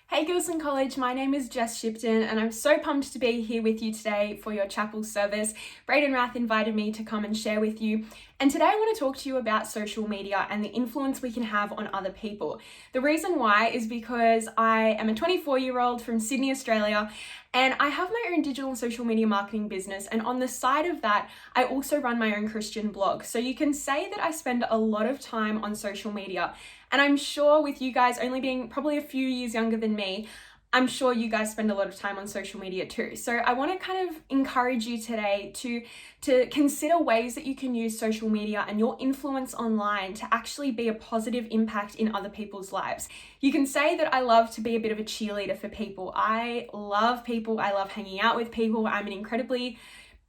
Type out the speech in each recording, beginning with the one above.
Hey Gilson College, my name is Jess Shipton and I'm so pumped to be here with you today for your chapel service. Braden Rath invited me to come and share with you, and today I want to talk to you about social media and the influence we can have on other people. The reason why is because I am a 24-year-old from Sydney, Australia, and I have my own digital and social media marketing business, and on the side of that, I also run my own Christian blog. So you can say that I spend a lot of time on social media. And I'm sure with you guys only being probably a few years younger than me, I'm sure you guys spend a lot of time on social media too. So I want to kind of encourage you today to consider ways that you can use social media and your influence online to actually be a positive impact in other people's lives. You can say that I love to be a bit of a cheerleader for people. I love people. I love hanging out with people. I'm an incredibly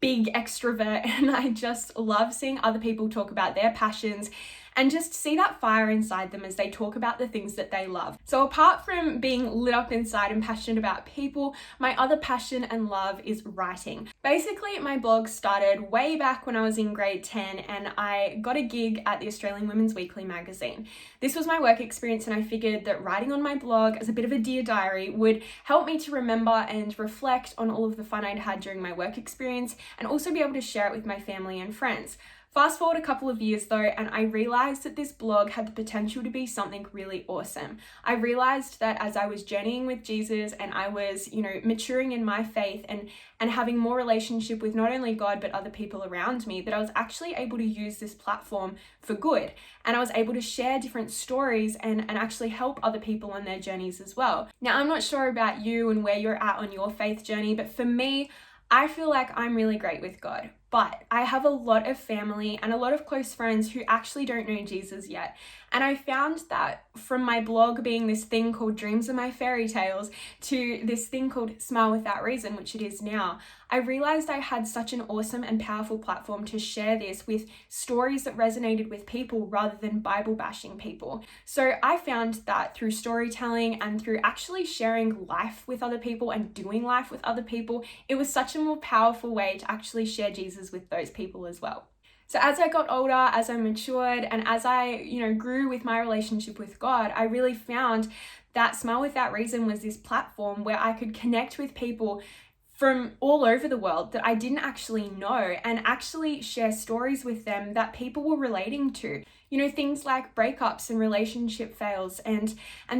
big extrovert and I just love seeing other people talk about their passions and just see that fire inside them as they talk about the things that they love. So apart from being lit up inside and passionate about people, my other passion and love is writing. Basically, my blog started way back when I was in grade 10 and I got a gig at the Australian Women's Weekly magazine. This was my work experience and I figured that writing on my blog as a bit of a dear diary would help me to remember and reflect on all of the fun I'd had during my work experience and also be able to share it with my family and friends. Fast forward a couple of years though, and I realized that this blog had the potential to be something really awesome. I realized that as I was journeying with Jesus and I was, maturing in my faith and having more relationship with not only God, but other people around me, that I was actually able to use this platform for good. And I was able to share different stories and actually help other people on their journeys as well. Now, I'm not sure about you and where you're at on your faith journey, but for me, I feel like I'm really great with God, but I have a lot of family and a lot of close friends who actually don't know Jesus yet. And I found that from my blog being this thing called Dreams Are My Fairy Tales to this thing called Smile Without Reason, which it is now, I realized I had such an awesome and powerful platform to share this with stories that resonated with people rather than Bible bashing people. So I found that through storytelling and through actually sharing life with other people and doing life with other people, it was such a more powerful way to actually share Jesus with those people as well. So as I got older, as I matured, and as I, grew with my relationship with God, I really found that Smile Without Reason was this platform where I could connect with people from all over the world that I didn't actually know and actually share stories with them that people were relating to. Things like breakups and relationship fails and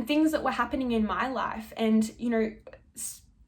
things that were happening in my life and,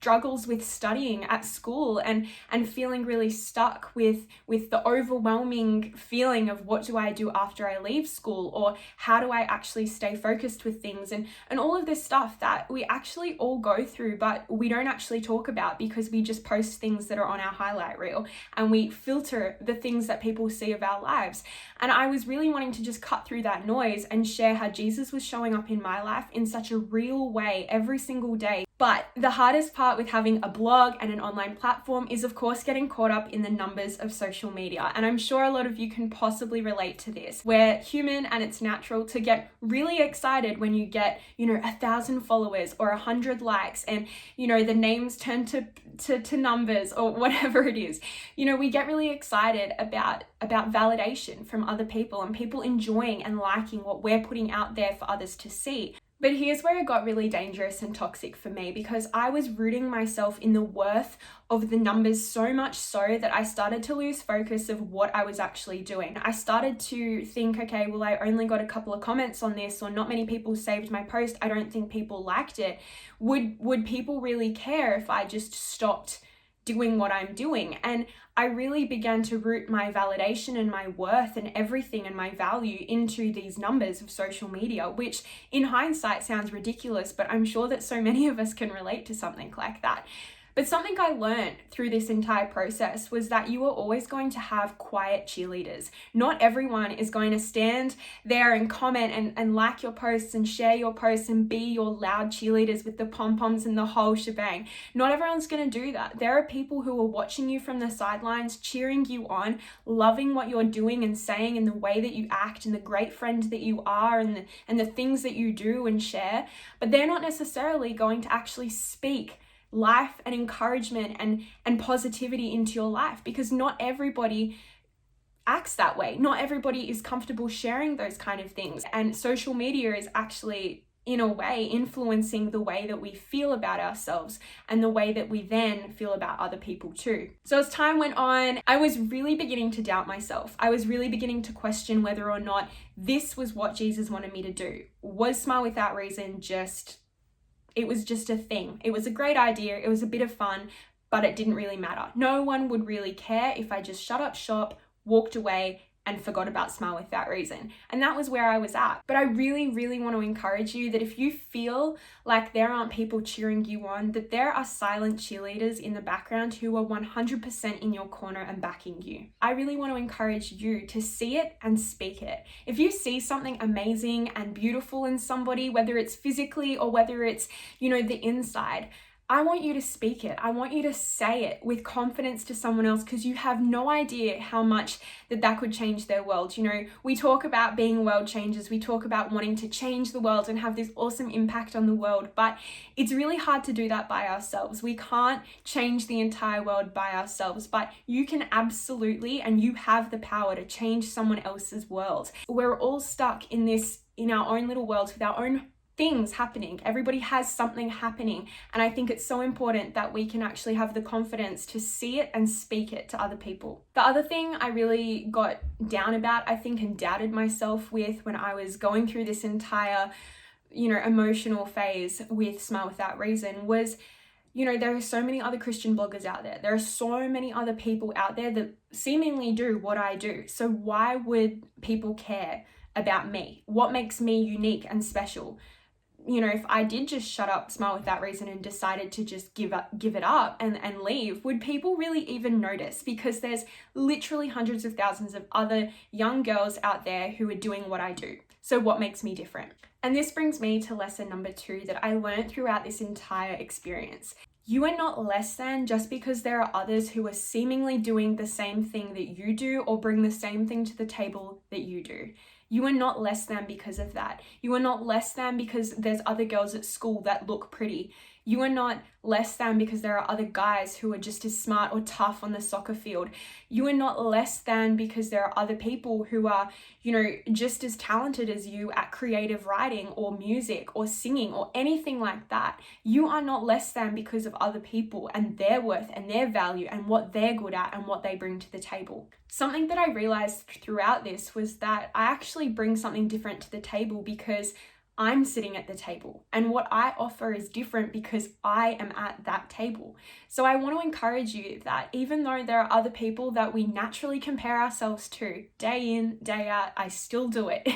struggles with studying at school and feeling really stuck with the overwhelming feeling of what do I do after I leave school, or how do I actually stay focused with things and all of this stuff that we actually all go through, but we don't actually talk about because we just post things that are on our highlight reel and we filter the things that people see of our lives. And I was really wanting to just cut through that noise and share how Jesus was showing up in my life in such a real way every single day. But the hardest part with having a blog and an online platform is, of course, getting caught up in the numbers of social media. And I'm sure a lot of you can possibly relate to this. We're human and it's natural to get really excited when you get, 1,000 followers or 100 likes and, the names turn to numbers or whatever it is. We get really excited about validation from other people and people enjoying and liking what we're putting out there for others to see. But here's where it got really dangerous and toxic for me, because I was rooting myself in the worth of the numbers so much so that I started to lose focus of what I was actually doing. I started to think, okay, well, I only got a couple of comments on this, or not many people saved my post. I don't think people liked it. Would people really care if I just stopped doing what I'm doing? And I really began to root my validation and my worth and everything and my value into these numbers of social media, which in hindsight sounds ridiculous, but I'm sure that so many of us can relate to something like that. But something I learned through this entire process was that you are always going to have quiet cheerleaders. Not everyone is going to stand there and comment and like your posts and share your posts and be your loud cheerleaders with the pom-poms and the whole shebang. Not everyone's going to do that. There are people who are watching you from the sidelines, cheering you on, loving what you're doing and saying and the way that you act and the great friend that you are and the things that you do and share, but they're not necessarily going to actually speak life and encouragement and positivity into your life, because not everybody acts that way. Not everybody is comfortable sharing those kind of things. And social media is actually in a way, influencing the way that we feel about ourselves and the way that we then feel about other people too. So as time went on, I was really beginning to doubt myself. I was really beginning to question whether or not this was what Jesus wanted me to do. Was Smile Without Reason it was just a thing. It was a great idea. It was a bit of fun, but it didn't really matter. No one would really care if I just shut up shop, walked away, and forgot about Smile Without Reason. And that was where I was at. But I really, really want to encourage you that if you feel like there aren't people cheering you on, that there are silent cheerleaders in the background who are 100% in your corner and backing you. I really want to encourage you to see it and speak it. If you see something amazing and beautiful in somebody, whether it's physically or whether it's, the inside, I want you to speak it. I want you to say it with confidence to someone else, because you have no idea how much that could change their world. We talk about being world changers. We talk about wanting to change the world and have this awesome impact on the world, but it's really hard to do that by ourselves. We can't change the entire world by ourselves, but you can absolutely, and you have the power to change someone else's world. We're all stuck in our own little worlds with our own things happening. Everybody has something happening. And I think it's so important that we can actually have the confidence to see it and speak it to other people. The other thing I really got down about, I think, and doubted myself with when I was going through this entire, emotional phase with Smile Without Reason was, there are so many other Christian bloggers out there. There are so many other people out there that seemingly do what I do. So why would people care about me? What makes me unique and special? If I did just shut up Smile Without Reason and decided to just give it up and leave, would people really even notice? Because there's literally hundreds of thousands of other young girls out there who are doing what I do. So what makes me different? And this brings me to lesson number 2 that I learned throughout this entire experience. You are not less than just because there are others who are seemingly doing the same thing that you do or bring the same thing to the table that you do. You are not less than because of that. You are not less than because there's other girls at school that look pretty. You are not less than because there are other guys who are just as smart or tough on the soccer field. You are not less than because there are other people who are, just as talented as you at creative writing or music or singing or anything like that. You are not less than because of other people and their worth and their value and what they're good at and what they bring to the table. Something that I realized throughout this was that I actually bring something different to the table because I'm sitting at the table, and what I offer is different because I am at that table. So I want to encourage you that even though there are other people that we naturally compare ourselves to day in, day out, I still do it.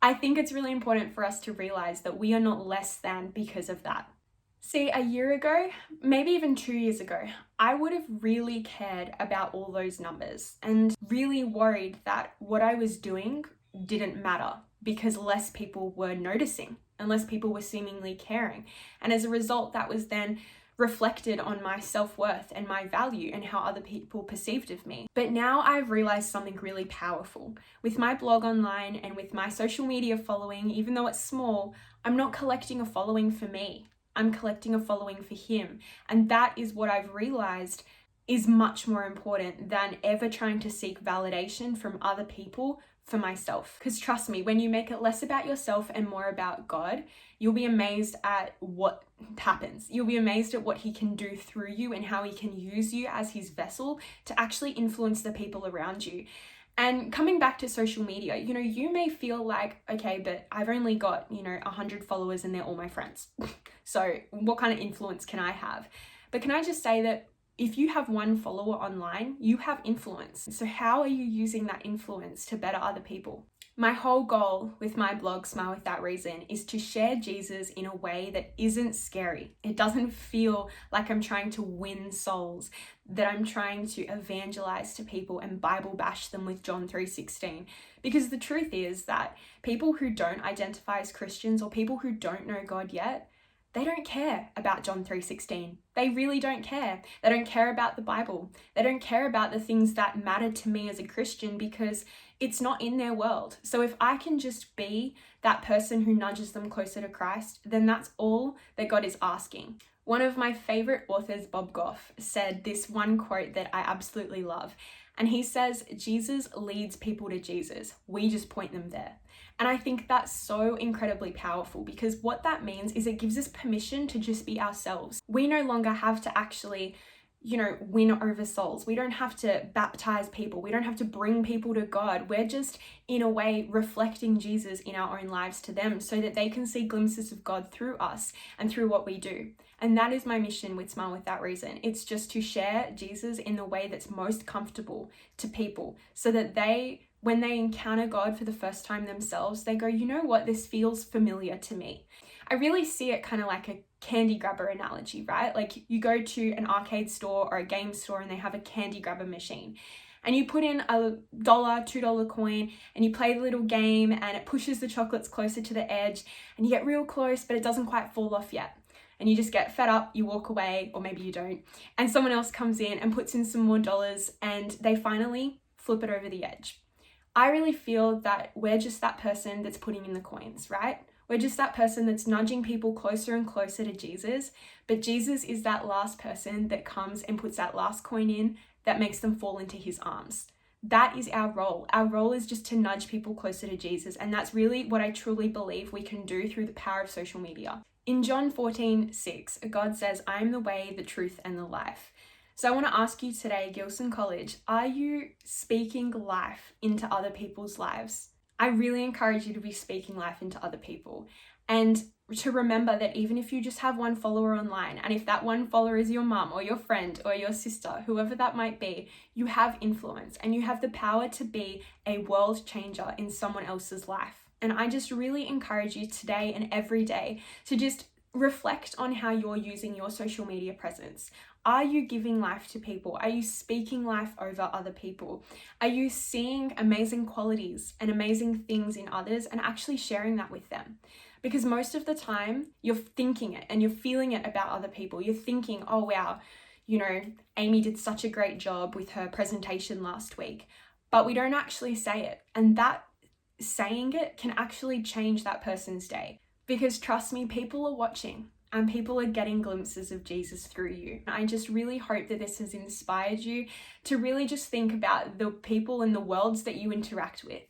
I think it's really important for us to realize that we are not less than because of that. See, a year ago, maybe even 2 years ago, I would have really cared about all those numbers and really worried that what I was doing didn't matter because less people were noticing and less people were seemingly caring. And as a result, that was then reflected on my self-worth and my value and how other people perceived of me. But now I've realized something really powerful. With my blog online and with my social media following, even though it's small, I'm not collecting a following for me. I'm collecting a following for him. And that is what I've realized is much more important than ever trying to seek validation from other people for myself. Because trust me, when you make it less about yourself and more about God, you'll be amazed at what happens. You'll be amazed at what he can do through you and how he can use you as his vessel to actually influence the people around you. And coming back to social media, you may feel like, okay, but I've only got, 100 followers and they're all my friends. So what kind of influence can I have? But can I just say that if you have one follower online, you have influence. So how are you using that influence to better other people? My whole goal with my blog, Smile Without Reason, is to share Jesus in a way that isn't scary. It doesn't feel like I'm trying to win souls, that I'm trying to evangelize to people and Bible bash them with John 3:16. Because the truth is that people who don't identify as Christians or people who don't know God yet, they don't care about John 3:16. They really don't care. They don't care about the Bible. They don't care about the things that matter to me as a Christian because it's not in their world. So if I can just be that person who nudges them closer to Christ, then that's all that God is asking. One of my favorite authors, Bob Goff, said this one quote that I absolutely love. And he says Jesus leads people to Jesus. We just point them there. And I think that's so incredibly powerful, because what that means is it gives us permission to just be ourselves. We no longer have to actually win over souls. We don't have to baptize people. We don't have to bring people to God. We're just, in a way, reflecting Jesus in our own lives to them so that they can see glimpses of God through us and through what we do. And that is my mission with Smile Without Reason. It's just to share Jesus in the way that's most comfortable to people, so that when they encounter God for the first time themselves, they go, you know what, this feels familiar to me. I really see it kind of like a candy grabber analogy, right? Like you go to an arcade store or a game store and they have a candy grabber machine. And you put in $1, $2 coin and you play the little game and it pushes the chocolates closer to the edge and you get real close, but it doesn't quite fall off yet. And you just get fed up, you walk away, or maybe you don't. And someone else comes in and puts in some more dollars and they finally flip it over the edge. I really feel that we're just that person that's putting in the coins, right? We're just that person that's nudging people closer and closer to Jesus, but Jesus is that last person that comes and puts that last coin in that makes them fall into his arms. That is our role. Our role is just to nudge people closer to Jesus, and that's really what I truly believe we can do through the power of social media. In John 14:6, God says, "I am the way, the truth, and the life." So I want to ask you today, Gilson College, are you speaking life into other people's lives? I really encourage you to be speaking life into other people, and to remember that even if you just have one follower online, and if that one follower is your mum or your friend or your sister, whoever that might be, you have influence and you have the power to be a world changer in someone else's life. And I just really encourage you today and every day to just reflect on how you're using your social media presence. Are you giving life to people? Are you speaking life over other people? Are you seeing amazing qualities and amazing things in others and actually sharing that with them? Because most of the time you're thinking it and you're feeling it about other people. You're thinking, oh wow, Amy did such a great job with her presentation last week, but we don't actually say it. And that saying it can actually change that person's day. Because trust me, people are watching and people are getting glimpses of Jesus through you. I just really hope that this has inspired you to really just think about the people and the worlds that you interact with,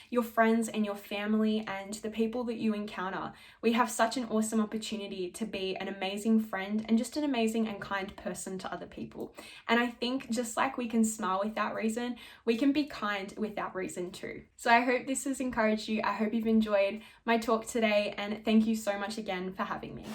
your friends and your family and the people that you encounter. We have such an awesome opportunity to be an amazing friend and just an amazing and kind person to other people. And I think just like we can smile without reason, we can be kind without reason too. So I hope this has encouraged you. I hope you've enjoyed my talk today, and thank you so much again for having me.